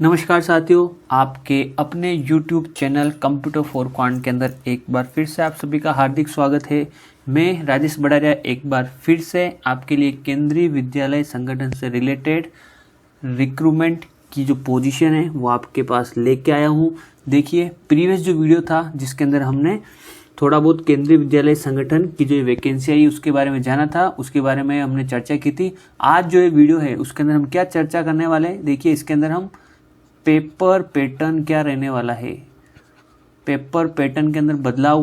नमस्कार साथियों, आपके अपने YouTube channel computer for quant के अंदर एक बार फिर से आप सभी का हार्दिक स्वागत है। मैं राजेश बड़ारिया एक बार फिर से आपके लिए केंद्रीय विद्यालय संगठन से रिलेटेड रिक्रूटमेंट की जो पोजीशन है वो आपके पास लेके आया हूँ। देखिए, प्रीवियस जो वीडियो था जिसके अंदर हमने थोड़ा बहुत केंद्रीय विद्यालय संगठन की जो वैकेंसी आई उसके बारे में जाना था, उसके बारे में हमने चर्चा की थी। आज जो ये वीडियो है उसके अंदर हम क्या चर्चा करने वाले हैं, देखिए इसके अंदर हम पेपर पैटर्न क्या रहने वाला है, पेपर पैटर्न के अंदर बदलाव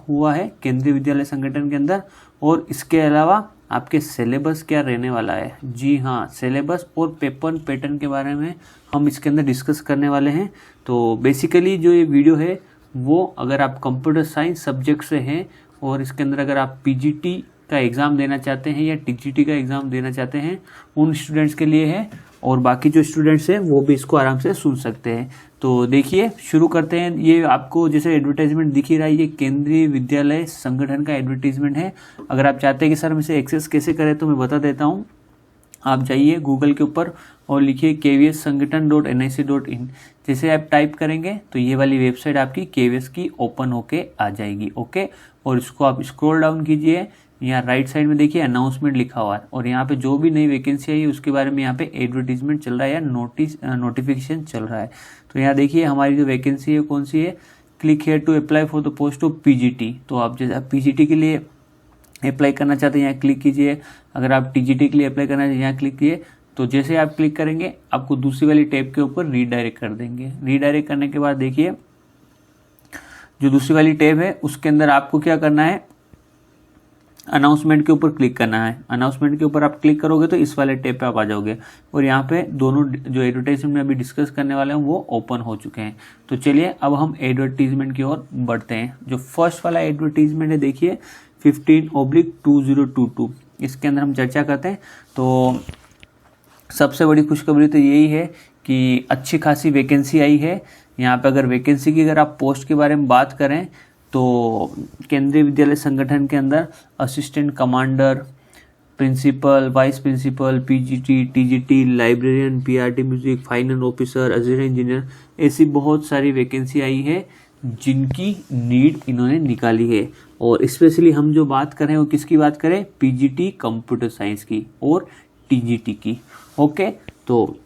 हुआ है केंद्रीय विद्यालय संगठन के अंदर, और इसके अलावा आपके सिलेबस क्या रहने वाला है। जी हाँ, सिलेबस और पेपर पैटर्न के बारे में हम इसके अंदर डिस्कस करने वाले हैं। तो बेसिकली जो ये वीडियो है वो अगर आप कंप्यूटर साइंस सब्जेक्ट से हैं और इसके अंदर अगर आप पीजीटी का एग्ज़ाम देना चाहते हैं या टीजीटी का एग्ज़ाम देना चाहते हैं उन स्टूडेंट्स के लिए है, और बाकी जो स्टूडेंट्स हैं वो भी इसको आराम से सुन सकते हैं। तो देखिए शुरू करते हैं। ये आपको जैसे एडवर्टाइजमेंट दिख ही रहा है, ये केंद्रीय विद्यालय संगठन का एडवर्टाइजमेंट है। अगर आप चाहते हैं कि सर हम इसे एक्सेस कैसे करें तो मैं बता देता हूँ। आप जाइए गूगल के ऊपर और लिखिए kvssangathan.nic.in। जैसे आप टाइप करेंगे तो ये वाली वेबसाइट आपकी केवीएस की ओपन होके आ जाएगी। ओके, और इसको आप स्क्रॉल डाउन कीजिए, यहाँ राइट साइड में देखिए अनाउंसमेंट लिखा हुआ है, और यहाँ पे जो भी नई वैकेंसी आई है उसके बारे में यहाँ पे एडवर्टीजमेंट चल रहा है या नोटिफिकेशन चल रहा है। तो यहाँ देखिए हमारी जो वैकेंसी है कौन सी है, click here to apply for the post of PGT. तो आप जैसे पीजीटी के लिए अप्लाई करना चाहते हैं यहाँ क्लिक कीजिए, अगर आप टीजीटी के लिए अप्लाई करना चाहते हैं यहाँ क्लिक कीजिए। तो जैसे आप क्लिक करेंगे आपको दूसरी वाली टैब के ऊपर रीडायरेक्ट कर देंगे। रीडायरेक्ट करने के बाद देखिए जो दूसरी वाली टैब है उसके अंदर आपको क्या करना है, अनाउंसमेंट के ऊपर क्लिक करना है। अनाउंसमेंट के ऊपर आप क्लिक करोगे तो इस वाले टैब पे आप आ जाओगे, और यहाँ पे दोनों जो एडवर्टाइजमेंट में अभी डिस्कस करने वाले हैं वो ओपन हो चुके हैं। तो चलिए अब हम एडवर्टीजमेंट की ओर बढ़ते हैं। जो फर्स्ट वाला एडवर्टीजमेंट है देखिए 15/2022, इसके अंदर हम चर्चा करते हैं। तो सबसे बड़ी खुशखबरी तो यही है कि अच्छी खासी वैकेंसी आई है। यहाँ पे अगर वैकेंसी की अगर आप पोस्ट के बारे में बात करें तो केंद्रीय विद्यालय संगठन के अंदर assistant commander, principal, vice principal, PGT, TGT, librarian, PRT music, final officer, assistant engineer, ऐसी बहुत सारी वैकेंसी आई है जिनकी नीड इन्होंने निकाली है। और स्पेशली हम जो बात कर रहे हैं वो किसकी बात करें, पीजीटी कंप्यूटर साइंस की और टीजीटी की। ओके, तो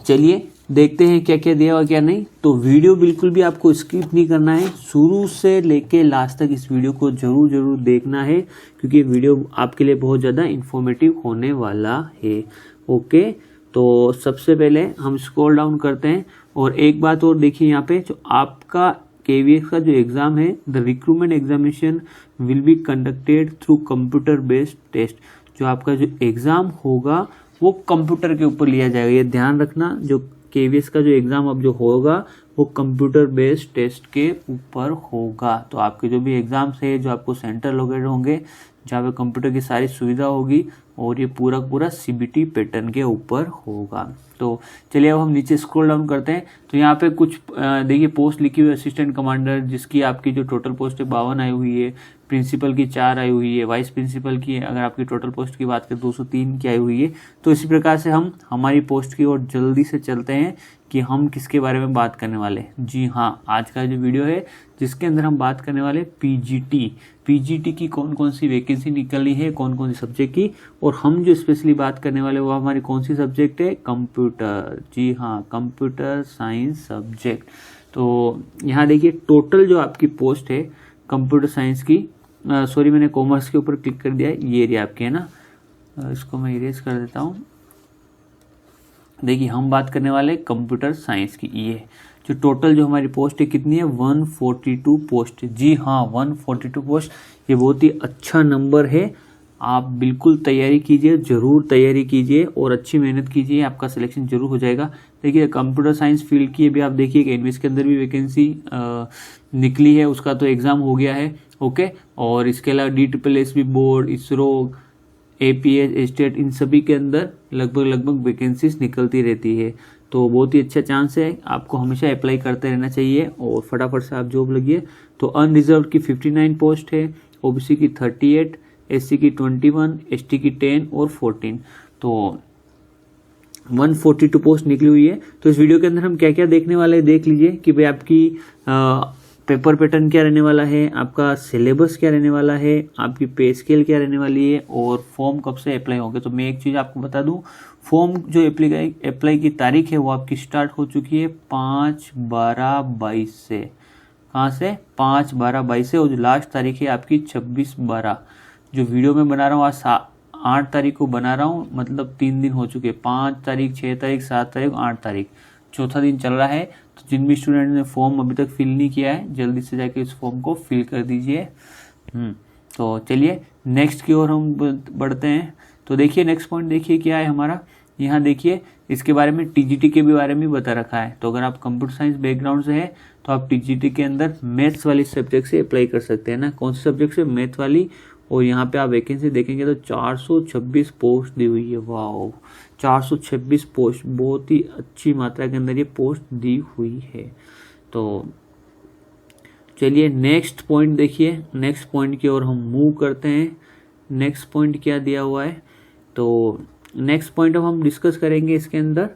चलिए देखते हैं क्या क्या दिया और क्या नहीं। तो वीडियो बिल्कुल भी आपको स्किप नहीं करना है, शुरू से लेके लास्ट तक इस वीडियो को जरूर देखना है, क्योंकि वीडियो आपके लिए बहुत ज़्यादा इंफॉर्मेटिव होने वाला है। ओके, तो सबसे पहले हम स्क्रॉल डाउन करते हैं, और एक बात और देखिए यहाँ पे जो आपका केवीएस का जो एग्ज़ाम है, the recruitment examination will be conducted through computer based test. जो आपका जो एग्ज़ाम होगा वो कंप्यूटर के ऊपर लिया जाएगा, ये ध्यान रखना। जो केवीएस का जो एग्ज़ाम अब जो होगा वो कंप्यूटर बेस्ड टेस्ट के ऊपर होगा। तो आपके जो भी एग्ज़ाम्स है, जो आपको सेंटर लोकेटेड होंगे जहाँ पे कंप्यूटर की सारी सुविधा होगी, और ये पूरा सीबीटी पैटर्न के ऊपर होगा। तो चलिए अब हम नीचे स्क्रॉल डाउन करते हैं। तो यहाँ पे कुछ देखिए पोस्ट लिखी हुई है, असिस्टेंट कमांडर जिसकी आपकी जो टोटल पोस्ट है 52 आई हुई है, प्रिंसिपल की 4 आई हुई है, वाइस प्रिंसिपल की अगर आपकी टोटल पोस्ट की बात करें 203 की आई हुई है। तो इसी प्रकार से हम हमारी पोस्ट की ओर जल्दी से चलते हैं कि हम किसके बारे में बात करने वाले हैं। जी हाँ, आज का जो वीडियो है जिसके अंदर हम बात करने वाले पीजीटी की कौन कौन सी वैकेंसी निकली है, कौन कौन सी सब्जेक्ट की, और हम जो स्पेशली बात करने वाले वो हमारी कौन सी सब्जेक्ट है, कंप्यूटर। जी हाँ, कंप्यूटर साइंस सब्जेक्ट। तो यहाँ देखिए टोटल जो आपकी पोस्ट है कंप्यूटर साइंस की, सॉरी मैंने कॉमर्स के ऊपर क्लिक कर दिया है, ये एरिया आपके है ना, इसको मैं इरेज कर देता हूँ। देखिए हम बात करने वाले कंप्यूटर साइंस की। ये जो टोटल जो हमारी पोस्ट है कितनी है, 142 पोस्ट। जी हाँ, 142 पोस्ट, ये बहुत ही अच्छा नंबर है। आप बिल्कुल तैयारी कीजिए, ज़रूर तैयारी कीजिए और अच्छी मेहनत कीजिए, आपका सिलेक्शन जरूर हो जाएगा। देखिए कंप्यूटर साइंस फील्ड की अभी आप देखिए कि एनवीएस के अंदर भी वैकेंसी निकली है, उसका तो एग्ज़ाम हो गया है। ओके, और इसके अलावा DSSB board, ISRO, APS, state, इन सभी के अंदर लगभग वैकेंसीज निकलती रहती है। तो बहुत ही अच्छा चांस है, आपको हमेशा अप्लाई करते रहना चाहिए और फटाफट से आप जॉब लगिए। तो अनरिजर्व की 59 पोस्ट है, ओबीसी की 38, SC की 21, ST की 10 और 14। तो 142 पोस्ट निकली हुई है। तो इस वीडियो के अंदर हम क्या क्या देखने वाले हैं देख लीजिए कि भाई आपकी पेपर पैटर्न क्या रहने वाला है, आपका सिलेबस क्या रहने वाला है, आपकी पे स्केल क्या रहने वाली है और फॉर्म कब से अप्लाई होंगे। तो मैं एक चीज़ आपको बता दूं, फॉर्म जो अप्लाई की तारीख है वो आपकी स्टार्ट हो चुकी है 5/12/22 से। कहाँ से? 5/12/22 से। और जो लास्ट तारीख है आपकी 26/12। जो वीडियो मैं बना रहा हूँ आज 8 तारीख को बना रहा हूँ, मतलब 3 दिन हो चुके, 5 तारीख, 6 तारीख, 7 तारीख, 8 तारीख, चौथा दिन चल रहा है। तो जिन भी स्टूडेंट ने फॉर्म अभी तक फिल नहीं किया है जल्दी से जाके इस फॉर्म को फिल कर दीजिए। तो चलिए नेक्स्ट की ओर हम बढ़ते हैं। तो देखिए नेक्स्ट पॉइंट देखिए क्या है हमारा, यहाँ देखिए इसके बारे में टीजीटी के भी बारे में बता रखा है। तो अगर आप कंप्यूटर साइंस बैकग्राउंड से है तो आप टीजीटी के अंदर मैथ्स वाली सब्जेक्ट से अप्लाई कर सकते हैं ना। कौन सी सब्जेक्ट से? मैथ वाली। और यहाँ पे आप वैकेंसी देखेंगे तो 426 पोस्ट दी हुई है। वाह, 426 पोस्ट, बहुत ही अच्छी मात्रा के अंदर ये पोस्ट दी हुई है। तो चलिए नेक्स्ट पॉइंट देखिए, नेक्स्ट पॉइंट की ओर हम मूव करते हैं। नेक्स्ट पॉइंट क्या दिया हुआ है, तो नेक्स्ट पॉइंट अब हम डिस्कस करेंगे इसके अंदर,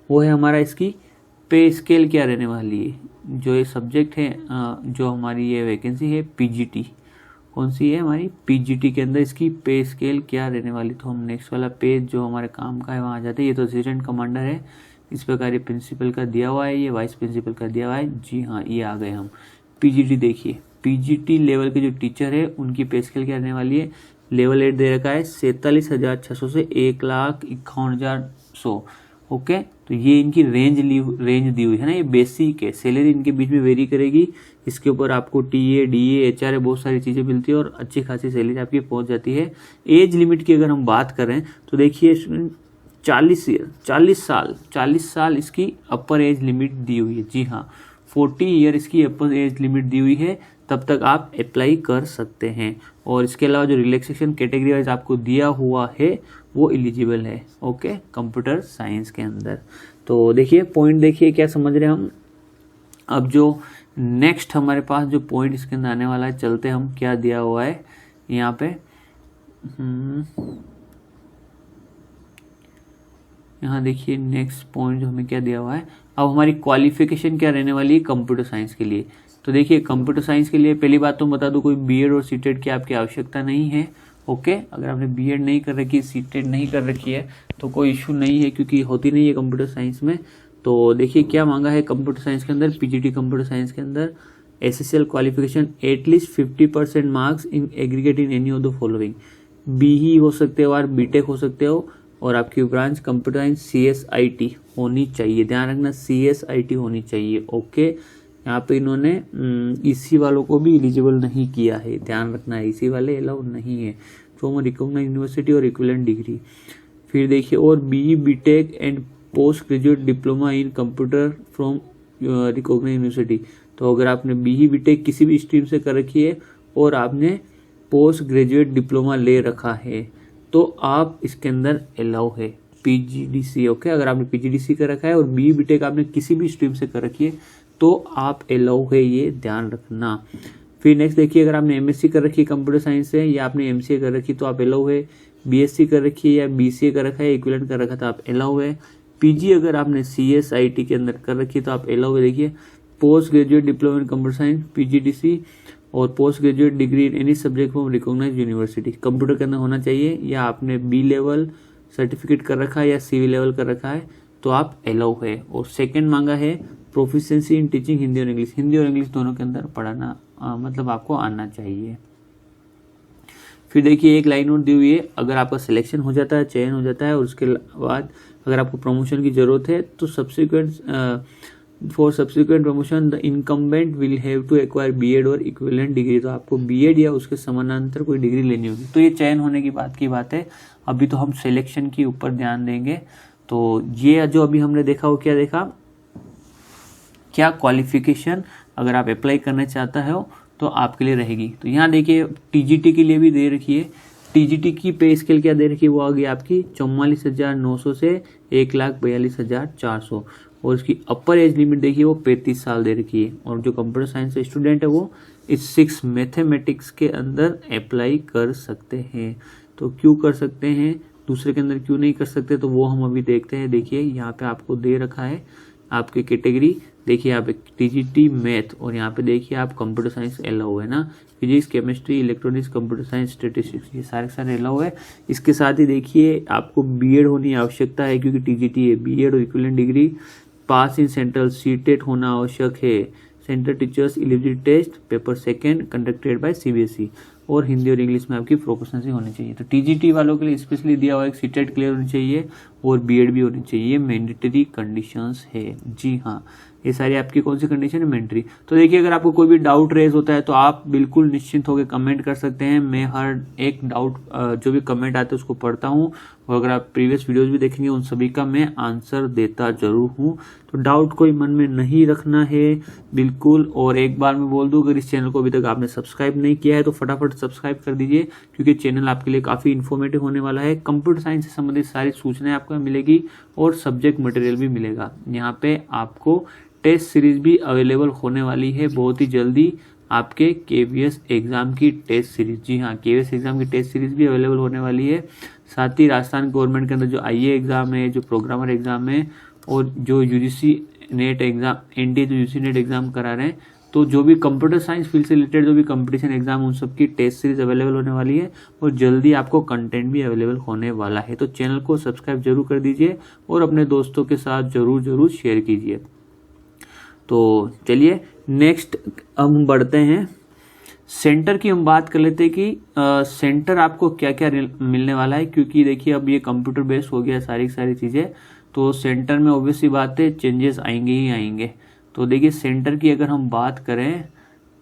वो है हमारा इसकी पे स्केल क्या रहने वाली है। जो ये सब्जेक्ट है, जो हमारी ये वैकेंसी है पीजीटी, कौन सी है हमारी? पीजीटी के अंदर इसकी पे स्केल क्या रहने वाली। तो हम नेक्स्ट वाला पेज जो हमारे काम का है वहाँ आ जाते हैं। ये तो असिस्टेंट कमांडर है, इस प्रकार ये प्रिंसिपल का दिया हुआ है, ये वाइस प्रिंसिपल का दिया हुआ है। जी हाँ, ये आ गए हम। पीजीटी देखिए, पीजीटी लेवल के जो टीचर है उनकी पे स्केल क्या रहने वाली है। लेवल 8 दे रखा है 47,600 से 1,51,100। ओके, तो ये इनकी रेंज दी हुई है ना, ये बेसिक है। सैलरी इनके बीच में वेरी करेगी, इसके ऊपर आपको टीए, डीए, एचआर बहुत सारी चीज़ें मिलती है और अच्छी खासी सैलरी आपकी पहुंच जाती है। एज लिमिट की अगर हम बात करें तो देखिए 40 साल इसकी अपर एज लिमिट दी हुई है। जी हाँ, 40 ईयर इसकी अपर एज लिमिट दी हुई है, तब तक आप अप्लाई कर सकते हैं। और इसके अलावा जो रिलैक्सेशन कैटेगरी वाइज आपको दिया हुआ है वो एलिजिबल है। ओके, कंप्यूटर साइंस के अंदर। तो देखिए पॉइंट देखिए क्या समझ रहे हैं हम। अब जो नेक्स्ट हमारे पास जो पॉइंट इसके अंदर आने वाला है, चलते हम क्या दिया हुआ है यहाँ पे। यहाँ देखिए नेक्स्ट पॉइंट जो हमें क्या दिया हुआ है। अब हमारी क्वालिफिकेशन क्या रहने वाली है कंप्यूटर साइंस के लिए। तो देखिए कंप्यूटर साइंस के लिए पहली बात तो बता दूं, कोई बीएड और सीटेड की आपकी आवश्यकता नहीं है। ओके, अगर आपने बीएड नहीं कर रखी है, सीटेड नहीं कर रखी है तो कोई इशू नहीं है, क्योंकि होती नहीं है कंप्यूटर साइंस में। तो देखिए क्या मांगा है कंप्यूटर साइंस के अंदर, पीजीटी कंप्यूटर साइंस के अंदर, SSL qualification at least 50% marks in aggregate in any of the following. BE हो सकते हो और बीटेक हो सकते हो, और आपकी ब्रांच कंप्यूटर साइंस सीएसआईटी होनी चाहिए। ध्यान रखना सीएसआईटी होनी चाहिए। ओके, यहाँ पे इन्होंने ईसी वालों को भी एलिजिबल नहीं किया है, ध्यान रखना है, ईसी वाले अलाउ नहीं है फ्रॉम रिकॉग्नाइज्ड यूनिवर्सिटी और इक्विवेलेंट डिग्री। फिर देखिए और BE, B Tech and post graduate diploma in computer from recognised university. तो अगर आपने बीई, बीटेक किसी भी स्ट्रीम से कर रखी है और आपने पोस्ट ग्रेजुएट डिप्लोमा ले रखा है तो आप इसके अंदर अलाउ है। पीजीडीसी, ओके, अगर आपने पीजीडीसी कर रखा है और बीई, बीटेक आपने किसी भी स्ट्रीम से कर रखी है तो आप अलाउ है, ये ध्यान रखना। फिर नेक्स्ट देखिए, अगर आपने एमएससी कर रखी है कंप्यूटर साइंस से या आपने एमसीए कर रखी तो आप अलाउ है। बीएससी कर रखी है या बीसीए कर रखा है, इक्विवेलेंट कर रखा तो आप अलाउ है। पीजी अगर आपने सीएसआईटी के अंदर कर रखी है तो आप अलाउ है। देखिए post graduate diploma in computer science, PGDC और post graduate degree in any subject from recognised university computer के अंदर होना चाहिए, या आपने बी लेवल सर्टिफिकेट कर रखा है या सीवी लेवल कर रखा है तो आप अलाउ है। और सेकंड मांगा है प्रोफिशिएंसी इन टीचिंग हिंदी और इंग्लिश। हिंदी और इंग्लिश दोनों के अंदर पढ़ाना मतलब आपको आना चाहिए। फिर देखिए एक लाइन और दी हुई है, अगर आपका सिलेक्शन हो जाता है, चयन हो जाता है और उसके बाद अगर आपको प्रमोशन की जरूरत है तो for subsequent promotion the incumbent will have to acquire B Ed और इक्विवेलेंट डिग्री। तो आपको बीएड या उसके समानांतर कोई डिग्री लेनी होगी। तो ये चयन होने की बात है। अभी तो हम सिलेक्शन के ऊपर ध्यान देंगे। तो ये जो अभी हमने देखा वो क्या देखा, क्या क्वालिफिकेशन अगर आप अप्लाई करना चाहता हो तो आपके लिए रहेगी। तो यहाँ देखिए टीजीटी के लिए भी दे रखी है। टीजीटी की पे स्केल क्या दे रखी है, वो आ गई आपकी 44,900 से 1,42,400। और इसकी अपर एज लिमिट देखिए वो 35 साल दे रखी है। और जो कंप्यूटर साइंस से स्टूडेंट है वो इस 6 मैथमेटिक्स के अंदर अप्लाई कर सकते हैं। तो क्यों कर सकते हैं, दूसरे के अंदर क्यों नहीं कर सकते, तो वो हम अभी देखते हैं। देखिए यहाँ पे आपको दे रखा है आपके कैटेगरी, देखिए यहाँ पे टीजीटी मैथ, और यहाँ पे देखिए आप कंप्यूटर साइंस अलाउ है ना, physics, chemistry, electronics, computer science, statistics, ये सारे सारे अलाउ है। इसके साथ ही देखिए आपको बीएड होने आवश्यकता है, क्योंकि टीजीटी है, बीएड और equivalent degree pass in central CTET होना आवश्यक है। Central teachers eligibility test paper second conducted by CBSE, और हिंदी और इंग्लिश में आपकी प्रोफिशिएंसी होनी चाहिए। तो टीजीटी वालों के लिए स्पेशली दिया हुआ है सीटेट क्लियर होनी चाहिए और बीएड भी होनी चाहिए, मैंडेटरी कंडीशंस है। जी हाँ, ये सारी आपकी कौन सी कंडीशन है, मैंडेटरी। तो देखिए अगर आपको कोई भी डाउट रेज होता है तो आप बिल्कुल निश्चिंत होकर कमेंट कर सकते हैं। मैं हर एक डाउट जो भी कमेंट आते हैं उसको पढ़ता हूँ, और अगर आप प्रीवियस वीडियोस भी देखेंगे उन सभी का मैं आंसर देता जरूर हूँ। तो डाउट कोई मन में नहीं रखना है बिल्कुल। और एक बार मैं बोल दूं, अगर इस चैनल को अभी तक आपने सब्सक्राइब नहीं किया है तो फटाफट सब्सक्राइब कर दीजिए, क्योंकि चैनल आपके लिए काफ़ी इन्फॉर्मेटिव होने वाला है। कंप्यूटर साइंस से संबंधित सारी सूचनाएं आपको मिलेगी और सब्जेक्ट मटेरियल भी मिलेगा। यहाँ पे आपको टेस्ट सीरीज भी अवेलेबल होने वाली है बहुत ही जल्दी, आपके केवीएस एग्जाम की टेस्ट सीरीज। जी हाँ, केवीएस एग्जाम की टेस्ट सीरीज भी अवेलेबल होने वाली है। साथ ही राजस्थान गवर्नमेंट के अंदर जो आईए एग्जाम है, जो प्रोग्रामर एग्जाम है, और जो यूजीसी नेट एग्जाम, एनडीए जो यूजीसी नेट एग्जाम करा रहे हैं, तो जो भी कंप्यूटर साइंस फील्ड से रिलेटेड जो भी कंपटीशन एग्जाम, उन सब की टेस्ट सीरीज अवेलेबल होने वाली है, और जल्दी आपको कंटेंट भी अवेलेबल होने वाला है। तो चैनल को सब्सक्राइब जरूर कर दीजिए और अपने दोस्तों के साथ जरूर शेयर कीजिए। तो चलिए नेक्स्ट हम बढ़ते हैं, सेंटर की हम बात कर लेते हैं कि सेंटर आपको क्या क्या मिलने वाला है, क्योंकि देखिए अब ये कंप्यूटर बेस्ड हो गया सारी चीज़ें, तो सेंटर में ऑब्वियसली बात है चेंजेस आएंगे ही आएंगे। तो देखिए सेंटर की अगर हम बात करें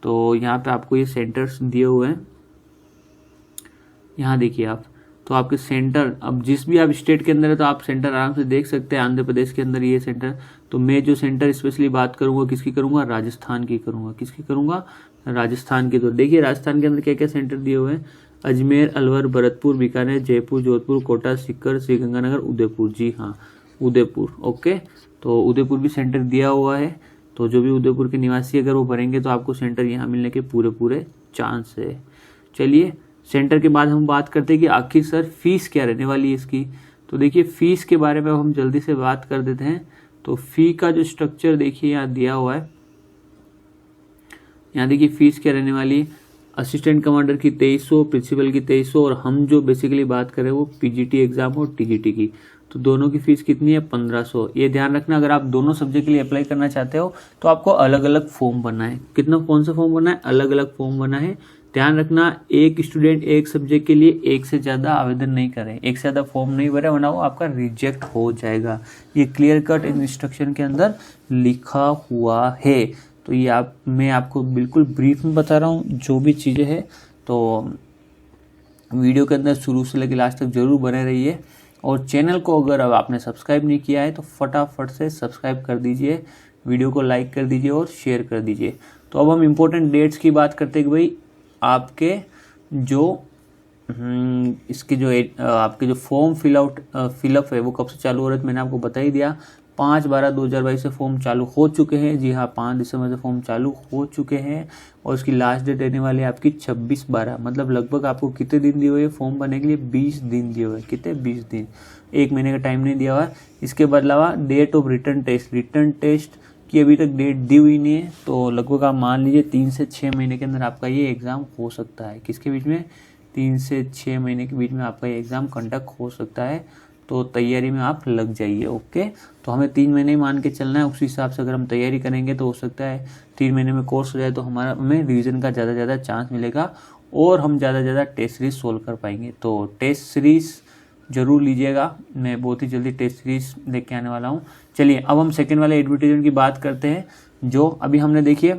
तो यहाँ पे आपको ये सेंटर्स दिए हुए हैं, यहाँ देखिए आप, तो आपके सेंटर अब जिस भी आप स्टेट के अंदर है तो आप सेंटर आराम से देख सकते हैं। आंध्र प्रदेश के अंदर ये सेंटर, तो मैं जो सेंटर स्पेशली बात करूंगा किसकी करूंगा, राजस्थान की करूंगा। किसकी करूंगा, राजस्थान की। तो देखिए राजस्थान के अंदर क्या क्या सेंटर दिए हुए हैं, अजमेर, अलवर, भरतपुर, बीकानेर, जयपुर, जोधपुर, कोटा, सीकर, श्रीगंगानगर, उदयपुर। जी हाँ, उदयपुर। ओके, तो उदयपुर भी सेंटर दिया हुआ है। तो जो भी उदयपुर के निवासी अगर वो भरेंगे तो आपको सेंटर यहाँ मिलने के पूरे चांस है। चलिए सेंटर के बाद हम बात करते हैं कि आखिर सर फीस क्या रहने वाली है इसकी। तो देखिए फीस के बारे में हम जल्दी से बात कर देते हैं। तो फी का जो स्ट्रक्चर देखिए यहाँ दिया हुआ है, यहाँ देखिए फीस क्या रहने वाली है, असिस्टेंट कमांडर की 2300, प्रिंसिपल की 2300, और हम जो बेसिकली बात करें वो पीजीटी एग्जाम और टीजीटी की, तो दोनों की फीस कितनी है, 1500। ये ध्यान रखना, अगर आप दोनों सब्जेक्ट के लिए अप्लाई करना चाहते हो तो आपको अलग अलग फॉर्म भरना है। कितना, कौन सा फॉर्म भरना है, अलग अलग फॉर्म भरना है। ध्यान रखना, एक स्टूडेंट एक सब्जेक्ट के लिए एक से ज़्यादा आवेदन नहीं करे, एक से ज़्यादा फॉर्म नहीं भरे, वरना वो आपका रिजेक्ट हो जाएगा। ये क्लियर कट इंस्ट्रक्शन के अंदर लिखा हुआ है। तो ये मैं आपको बिल्कुल ब्रीफ में बता रहा हूँ जो भी चीज़ें हैं। तो वीडियो के अंदर शुरू से लेकर लास्ट तक जरूर बने रहिए, और चैनल को अगर अब आपने सब्सक्राइब नहीं किया है तो फटाफट से सब्सक्राइब कर दीजिए, वीडियो को लाइक कर दीजिए और शेयर कर दीजिए। तो अब हम इम्पोर्टेंट डेट्स की बात करते हैं कि भाई आपके जो इसके जो आपके जो फॉर्म फिलअप है वो कब से चालू हो रहा है, मैंने आपको बता ही दिया। 5/12/2022 से फॉर्म चालू हो चुके हैं। जी हाँ, 5 दिसंबर से फॉर्म चालू हो चुके हैं, और इसकी लास्ट डेट रहने वाली है आपकी 26/12। मतलब लगभग आपको कितने दिन दिए हुए फॉर्म भरने के लिए, 20 दिन दिए हुए। कितने, 20 दिन, 1 महीने का टाइम नहीं दिया हुआ है। इसके अलावा डेट ऑफ रिटर्न टेस्ट की अभी तक डेट दी हुई नहीं है, तो लगभग आप मान लीजिए 3 से 6 महीने के अंदर आपका ये एग्ज़ाम हो सकता है। किसके बीच में, 3 से 6 महीने के बीच में आपका ये एग्ज़ाम कंडक्ट हो सकता है। तो तैयारी में आप लग जाइए। ओके, तो हमें 3 महीने ही मान के चलना है। उसी हिसाब से अगर हम तैयारी करेंगे तो हो सकता है 3 महीने में कोर्स हो जाए, तो हमें रिवीजन का ज़्यादा चांस मिलेगा, और हम ज़्यादा टेस्ट सीरीज सोल्व कर पाएंगे। तो टेस्ट सीरीज जरूर लीजिएगा, मैं बहुत ही जल्दी टेस्ट सीरीज लेके आने वाला हूँ। चलिए अब हम सेकेंड वाले एडवर्टीजमेंट की बात करते हैं, जो अभी हमने देखिए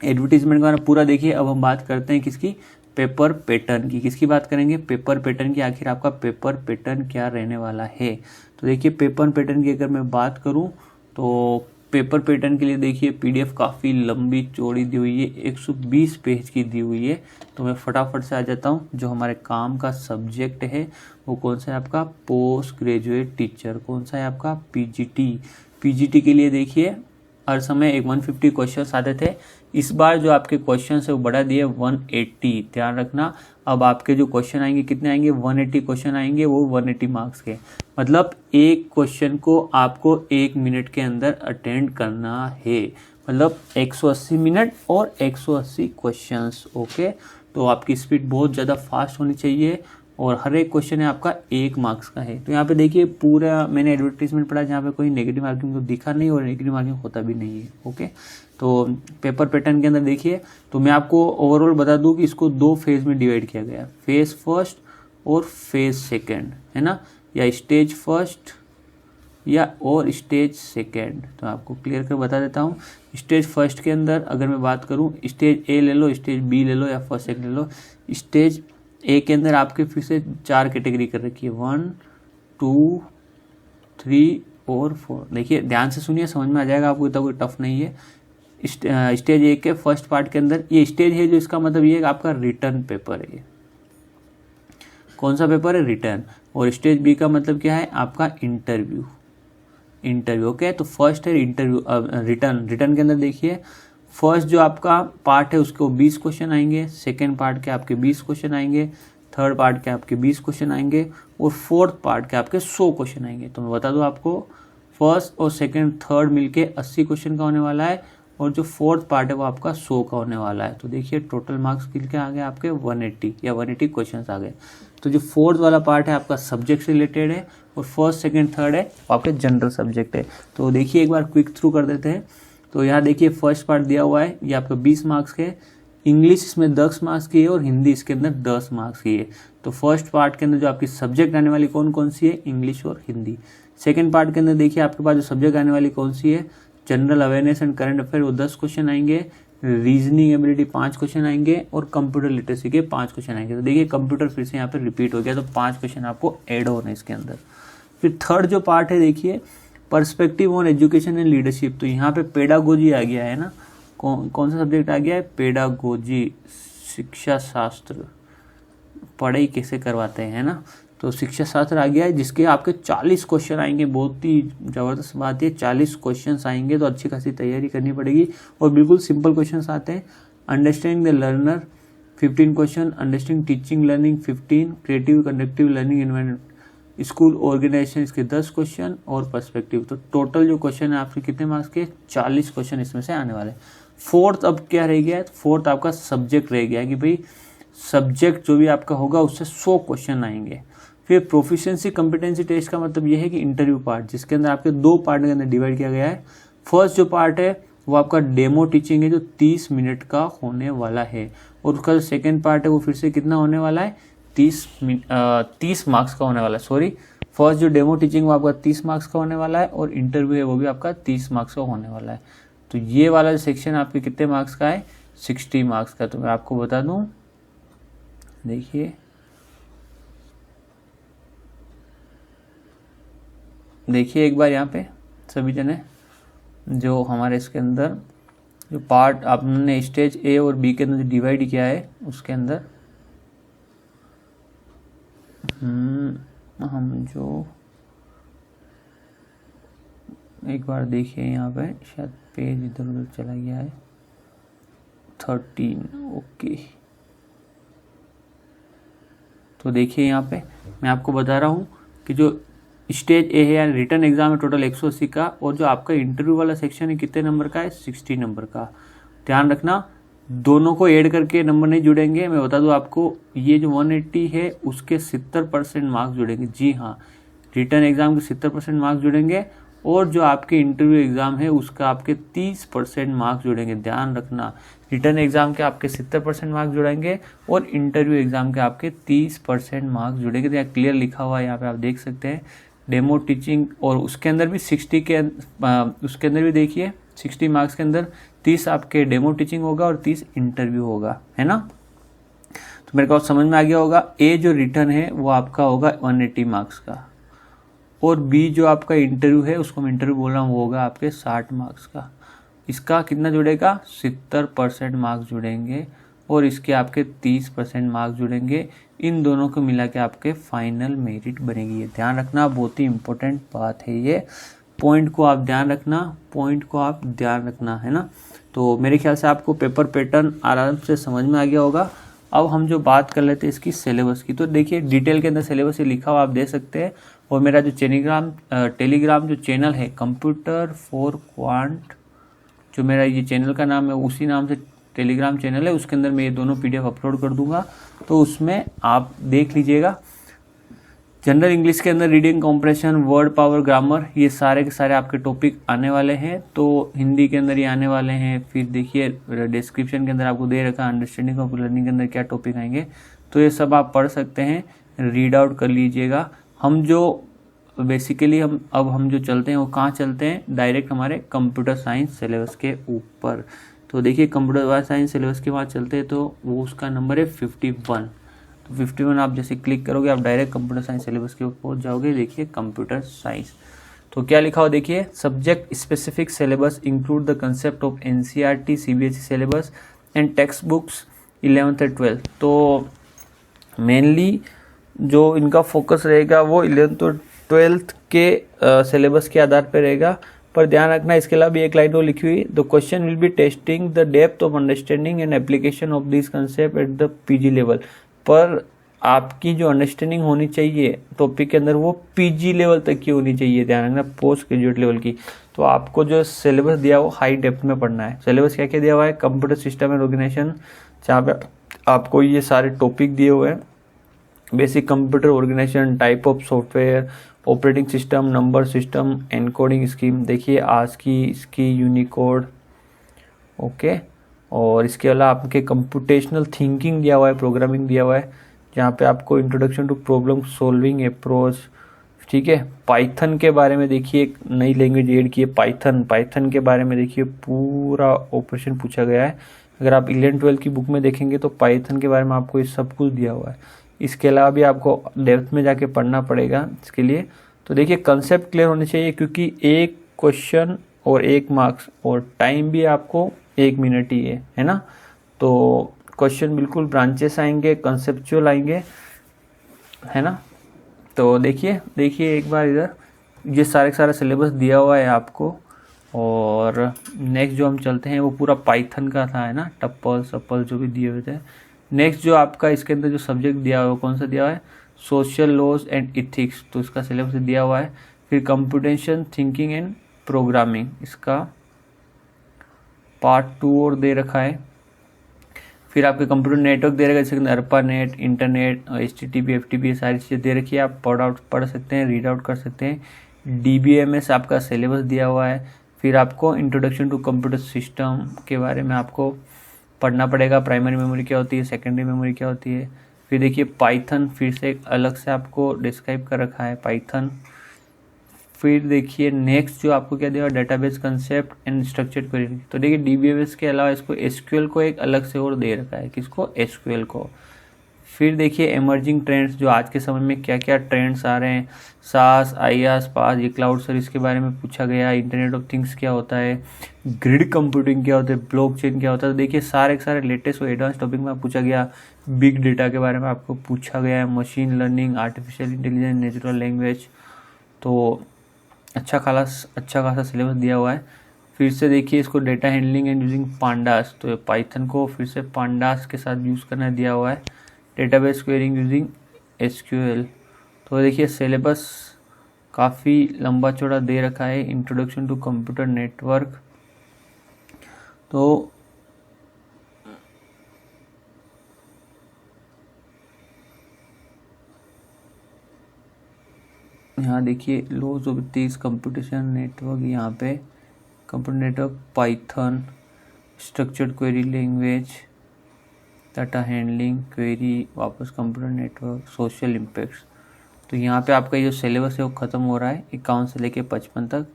एडवर्टीजमेंट का पूरा देखिए। अब हम बात करते हैं किसकी, पेपर पैटर्न की। किसकी बात करेंगे, पेपर पैटर्न की। आखिर आपका पेपर पैटर्न क्या रहने वाला है। तो देखिए पेपर पैटर्न की अगर मैं बात करूं तो पेपर पैटर्न के लिए देखिए पीडीएफ काफ़ी लंबी चौड़ी दी हुई है, 120 पेज की दी हुई है। तो मैं फटाफट से आ जाता हूं, जो हमारे काम का सब्जेक्ट है वो कौन सा है आपका, पोस्ट ग्रेजुएट टीचर। कौन सा है आपका, पीजीटी। पीजीटी के लिए देखिए हर समय एक 150 क्वेश्चन आते थे। इस बार जो आपके क्वेश्चन है वो बढ़ा दिए 180। ध्यान रखना, अब आपके जो क्वेश्चन आएंगे कितने आएंगे, 180 क्वेश्चन आएंगे, वो 180 मार्क्स के। मतलब एक क्वेश्चन को आपको 1 मिनट के अंदर अटेंड करना है, मतलब 180 मिनट और 180 क्वेश्चंस। ओके, तो आपकी स्पीड बहुत ज़्यादा फास्ट होनी चाहिए और हर एक क्वेश्चन है आपका 1 मार्क्स का है। तो यहाँ पे देखिए पूरा मैंने एडवर्टीजमेंट पढ़ा जहाँ पे कोई नेगेटिव मार्किंग को दिखा नहीं और नेगेटिव मार्किंग होता भी नहीं है। ओके, तो पेपर पैटर्न के अंदर देखिए, तो मैं आपको ओवरऑल बता दूं कि इसको 2 फेज में डिवाइड किया गया है, फेज फर्स्ट और फेज सेकेंड, है ना, या स्टेज फर्स्ट या और स्टेज सेकेंड। तो आपको क्लियर कर बता देता हूँ। स्टेज फर्स्ट के अंदर अगर मैं बात करूँ, स्टेज ए ले लो, स्टेज बी ले लो या फर्स्ट सेकेंड ले लो। स्टेज ए के अंदर आपके फिर से 4 कैटेगरी कर रखी है, 1, 2, 3 और 4। देखिए ध्यान से सुनिए, समझ में आ जाएगा आपको, इतना कोई टफ नहीं है। स्टेज ए के फर्स्ट पार्ट के अंदर ये स्टेज है, जो इसका मतलब ये है कि आपका रिटर्न पेपर है। ये कौन सा पेपर है, रिटर्न। और स्टेज बी का मतलब क्या है, आपका इंटरव्यू। ओके, तो फर्स्ट है इंटरव्यू, रिटर्न के अंदर देखिए फर्स्ट जो आपका पार्ट है उसको 20 क्वेश्चन आएंगे, सेकेंड पार्ट के आपके 20 क्वेश्चन आएंगे, थर्ड पार्ट के आपके 20 क्वेश्चन आएंगे और फोर्थ पार्ट के आपके 100 क्वेश्चन आएंगे। तो मैं बता दूं आपको, फर्स्ट और सेकेंड थर्ड मिलके 80 क्वेश्चन का होने वाला है और जो फोर्थ पार्ट है वो आपका 100 का होने वाला है। तो देखिए टोटल मार्क्स कितने आ गए आपके, 180 या 180 क्वेश्चन आ गए। तो जो फोर्थ वाला पार्ट है आपका सब्जेक्ट से रिलेटेड है और फर्स्ट सेकेंड थर्ड है वो आपके जनरल सब्जेक्ट है। तो देखिए एक बार क्विक थ्रू कर देते हैं। तो यहाँ देखिए फर्स्ट पार्ट दिया हुआ है, ये आपका 20 मार्क्स के, इंग्लिश इसमें 10 मार्क्स की है और हिंदी इसके अंदर 10 मार्क्स की है। तो फर्स्ट पार्ट के अंदर जो आपकी सब्जेक्ट आने वाली कौन कौन सी है, इंग्लिश और हिंदी। सेकंड पार्ट के अंदर देखिए आपके पास जो सब्जेक्ट आने वाली कौन सी है, general awareness and current affair, वो 10 क्वेश्चन आएंगे, रीजनिंग एबिलिटी 5 क्वेश्चन आएंगे और कंप्यूटर लिटरेसी के 5 क्वेश्चन आएंगे। तो देखिए कंप्यूटर फिर से यहाँ पे रिपीट हो गया, तो 5 क्वेश्चन आपको एड होने इसके अंदर। फिर थर्ड जो पार्ट है देखिए, perspective on education and leadership. तो यहाँ पे पेडागोजी आ गया है ना, कौन सा सब्जेक्ट आ गया है, पेडागोजी, शिक्षा शास्त्र, पढ़ाई कैसे करवाते हैं ना, तो शिक्षा शास्त्र आ गया है, जिसके आपके 40 क्वेश्चन आएंगे। बहुत ही ज़बरदस्त बात है, 40 क्वेश्चन आएंगे, तो अच्छी खासी तैयारी करनी पड़ेगी और बिल्कुल सिंपल क्वेश्चन आते हैं। Understanding the learner 15 question, understanding teaching learning 15, creative conductive learning environment, school organisation इसके 10 क्वेश्चन और पर्सपेक्टिव। तो टोटल जो क्वेश्चन है आपके कितने मार्क्स के, 40 क्वेश्चन इसमें से आने वाले। फोर्थ अब क्या रह गया है, फोर्थ आपका सब्जेक्ट रह गया है कि भाई सब्जेक्ट जो भी आपका होगा उससे 100 क्वेश्चन आएंगे। फिर प्रोफिशिएंसी कॉम्पिटेंसी टेस्ट का मतलब ये है कि इंटरव्यू पार्ट, जिसके अंदर आपके 2 पार्ट के अंदर डिवाइड किया गया है। फर्स्ट जो पार्ट है वो आपका डेमो टीचिंग है, जो 30 मिनट का होने वाला है, और उसका जो सेकेंड पार्ट है वो फिर से कितना होने वाला है, 30 मार्क्स का होने वाला है। सॉरी, फर्स्ट जो डेमो टीचिंग वो आपका 30 मार्क्स का होने वाला है और इंटरव्यू है वो भी आपका 30 मार्क्स का होने वाला है। तो ये वाला सेक्शन आपके कितने मार्क्स का है, 60 मार्क्स का। तो मैं आपको बता दूं, देखिए एक बार यहाँ पे सभी जने जो हमारे इसके अंदर जो पार्ट आपने स्टेज ए और बी के अंदर डिवाइड किया है उसके अंदर हम जो एक बार देखिए यहाँ पे शायद पेज इधर उधर चला गया है, 13। ओके, तो देखिए यहाँ पे मैं आपको बता रहा हूँ कि जो स्टेज ए है यानी रिटर्न एग्जाम है टोटल 180 का, और जो आपका इंटरव्यू वाला सेक्शन है कितने नंबर का है, 60 नंबर का। ध्यान रखना दोनों को ऐड करके नंबर नहीं जुड़ेंगे। मैं बता दूं आपको, ये जो 180 है उसके 70% मार्क्स जुड़ेंगे। जी हाँ, रिटर्न एग्जाम के 70% मार्क्स जुड़ेंगे और जो आपके इंटरव्यू एग्जाम है उसका आपके 30% मार्क्स जुड़ेंगे। ध्यान रखना, रिटर्न एग्जाम के आपके 70% मार्क्स जुड़ेंगे और इंटरव्यू एग्जाम के आपके 30% मार्क्स जुड़ेंगे। तो यहाँ क्लियर लिखा हुआ है, यहाँ पे आप देख सकते हैं डेमो टीचिंग, और उसके अंदर भी 60 के उसके अंदर भी देखिए 60 मार्क्स के अंदर 30 आपके डेमो टीचिंग होगा और 30 इंटरव्यू होगा, है ना। तो मेरे को समझ में आ गया होगा। ए जो रिटर्न है वो आपका होगा 180 मार्क्स का, और बी जो आपका इंटरव्यू है उसको मैं इंटरव्यू बोल रहा हूँ वो होगा आपके 60 मार्क्स का। इसका कितना जुड़ेगा, 70% मार्क्स जुड़ेंगे और इसके आपके 30% मार्क्स जुड़ेंगे। इन दोनों को मिला के आपके फाइनल मेरिट बनेगी। ये ध्यान रखना, बहुत ही इंपॉर्टेंट बात है ये। पॉइंट को आप ध्यान रखना, है ना। तो मेरे ख्याल से आपको पेपर पैटर्न आराम से समझ में आ गया होगा। अब हम जो बात कर लेते हैं इसकी सिलेबस की, तो देखिए डिटेल के अंदर सिलेबस ये लिखा हुआ आप दे सकते हैं। और मेरा जो टेलीग्राम जो चैनल है कंप्यूटर फॉर क्वांट, जो मेरा ये चैनल का नाम है उसी नाम से टेलीग्राम चैनल है, उसके अंदर मैं ये दोनों PDF अपलोड कर दूंगा, तो उसमें आप देख लीजिएगा। जनरल इंग्लिश के अंदर reading compression, word power, grammar, ये सारे के सारे आपके टॉपिक आने वाले हैं। तो हिंदी के अंदर ये आने वाले हैं। फिर देखिए डिस्क्रिप्शन के अंदर आपको दे रखा है अंडरस्टैंडिंग ऑफ लर्निंग के अंदर क्या टॉपिक आएंगे, तो ये सब आप पढ़ सकते हैं, रीड आउट कर लीजिएगा। हम जो बेसिकली हम जो चलते हैं वो कहाँ चलते हैं, डायरेक्ट हमारे कंप्यूटर साइंस सिलेबस के ऊपर। तो देखिए कंप्यूटर साइंस सिलेबस के बाद चलते हैं, तो वो उसका नंबर है 51। तो 51 आप जैसे क्लिक करोगे आप डायरेक्ट कंप्यूटर साइंस सिलेबस के ऊपर पहुंच जाओगे। देखिए कंप्यूटर साइंस, तो क्या लिखा हो देखिए, subject specific syllabus include the concept of NCERT CBSE syllabus and text books 11th और 12th। तो मेनली जो इनका फोकस रहेगा वो 11th और 12th के सिलेबस के आधार पर रहेगा। पर ध्यान रखना इसके अलावा भी एक लाइन और लिखी हुई, the question will be testing the depth of understanding and application of this concept at the PG level. पर आपकी जो अंडरस्टैंडिंग होनी चाहिए टॉपिक के अंदर वो PG लेवल तक की होनी चाहिए, ध्यान रखना, पोस्ट ग्रेजुएट लेवल की। तो आपको जो सिलेबस दिया वो हाई डेप्थ में पढ़ना है। सिलेबस क्या क्या दिया हुआ है, कंप्यूटर सिस्टम एंड ऑर्गेनाइजेशन, जहाँ पे आपको ये सारे टॉपिक दिए हुए हैं, basic computer organisation, type of software, operating system, number system, encoding scheme, देखिए आज की इसकी यूनिकोड, ओके। और इसके अलावा आपके कंप्यूटेशनल थिंकिंग दिया हुआ है, प्रोग्रामिंग दिया हुआ है, जहाँ पे आपको introduction to problem solving approach, ठीक है। पाइथन के बारे में देखिए, एक नई लैंग्वेज ऐड की है पाइथन के बारे में देखिए पूरा ऑपरेशन पूछा गया है। अगर आप 11th-12th की बुक में देखेंगे तो पाइथन के बारे में आपको ये सब कुछ दिया हुआ है। इसके अलावा भी आपको डेप्थ में जाके पढ़ना पड़ेगा इसके लिए। तो देखिए कंसेप्ट क्लियर होने चाहिए, क्योंकि एक क्वेश्चन और 1 मार्क्स और टाइम भी आपको 1 मिनट ही है ना। तो क्वेश्चन बिल्कुल ब्रांचेस आएंगे, कंसेप्चुअल आएंगे, है ना। तो देखिए एक बार इधर ये सारा सिलेबस दिया हुआ है आपको। और नेक्स्ट जो हम चलते हैं वो पूरा पाइथन का था, है ना, टप्पल सप्पल जो भी दिए हुए थे। नेक्स्ट जो आपका इसके अंदर जो सब्जेक्ट दिया हुआ है कौन सा दिया हुआ है, सोशल लॉज एंड इथिक्स, तो इसका सिलेबस दिया हुआ है। फिर कंप्यूटेशन थिंकिंग एंड प्रोग्रामिंग, इसका पार्ट 2 और दे रखा है। फिर आपके कंप्यूटर नेटवर्क दे रखा है, जैसे Arpa net, internet, HTTP FTP सारी चीज़ें दे रखी है, आप पढ़ सकते हैं, रीड आउट कर सकते हैं। DBMS आपका सिलेबस दिया हुआ है। फिर आपको इंट्रोडक्शन टू कंप्यूटर सिस्टम के बारे में आपको पढ़ना पड़ेगा, प्राइमरी मेमोरी क्या होती है, सेकेंडरी मेमोरी क्या होती है। फिर देखिए पाइथन फिर से एक अलग से आपको डिस्क्राइब कर रखा है पाइथन। फिर देखिए नेक्स्ट जो आपको क्या दिया, database concept and structured query. तो देखिए DBMS के अलावा इसको SQL को एक अलग से और दे रखा है, किसको, SQL को। फिर देखिए इमर्जिंग ट्रेंड्स, जो आज के समय में क्या क्या ट्रेंड्स आ रहे हैं, SaaS, IaaS, PaaS, ये क्लाउड सर्विस के बारे में पूछा गया, इंटरनेट ऑफ थिंग्स क्या होता है, ग्रिड कंप्यूटिंग क्या होता है, ब्लॉकचेन क्या होता है। तो देखिए सारे के सारे लेटेस्ट और एडवांस टॉपिक में पूछा गया। बिग डेटा के बारे में आपको पूछा गया है, machine learning, artificial intelligence, natural language. तो अच्छा खासा सिलेबस दिया हुआ है। फिर से देखिए इसको data handling and using pandas, तो पाइथन को फिर से पांडास के साथ यूज़ करना दिया हुआ है। Database quarrying using SQL। तो देखिए सिलेबस काफ़ी लंबा चौड़ा दे रखा है। इंट्रोडक्शन टू कंप्यूटर नेटवर्क, तो यहाँ देखिए laws of ethics, computation network, यहाँ पे computer network, Python, structured query language, data handling, query, वापस कंप्यूटर नेटवर्क, सोशल इम्पैक्ट्स। तो यहाँ पे आपका जो सिलेबस है वो ख़त्म हो रहा है 51 से लेके 55 तक।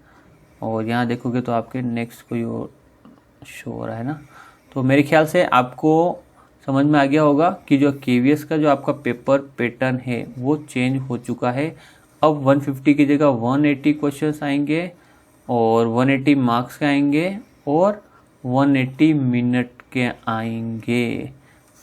और यहाँ देखोगे तो आपके नेक्स्ट कोई और शो हो रहा है ना। तो मेरे ख्याल से आपको समझ में आ गया होगा कि जो KVS का जो आपका पेपर पैटर्न है वो चेंज हो चुका है। अब 150 की जगह 180 क्वेश्चंस आएंगे और 180 मार्क्स के आएंगे और 180 मिनट के आएंगे।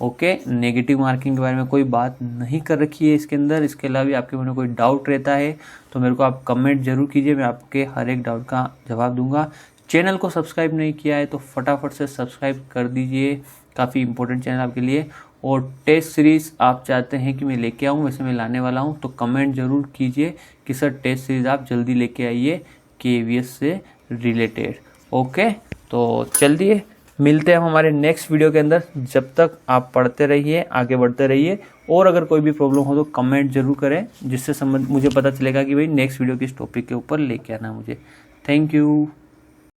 ओके, नेगेटिव मार्किंग के बारे में कोई बात नहीं कर रखी है इसके अंदर। इसके अलावा भी आपके मन में कोई डाउट रहता है तो मेरे को आप कमेंट जरूर कीजिए, मैं आपके हर एक डाउट का जवाब दूंगा। चैनल को सब्सक्राइब नहीं किया है तो फटाफट से सब्सक्राइब कर दीजिए, काफ़ी इंपॉर्टेंट चैनल आपके लिए। और टेस्ट सीरीज़ आप चाहते हैं कि मैं लेके आऊँ, वैसे मैं लाने वाला हूँ, तो कमेंट जरूर कीजिए कि सर टेस्ट सीरीज़ आप जल्दी लेके आइए KVS से रिलेटेड। ओके, तो चलिए मिलते हैं हम हमारे नेक्स्ट वीडियो के अंदर। जब तक आप पढ़ते रहिए, आगे बढ़ते रहिए, और अगर कोई भी प्रॉब्लम हो तो कमेंट जरूर करें, जिससे मुझे पता चलेगा कि भाई नेक्स्ट वीडियो किस टॉपिक के ऊपर लेके आना मुझे। Thank you.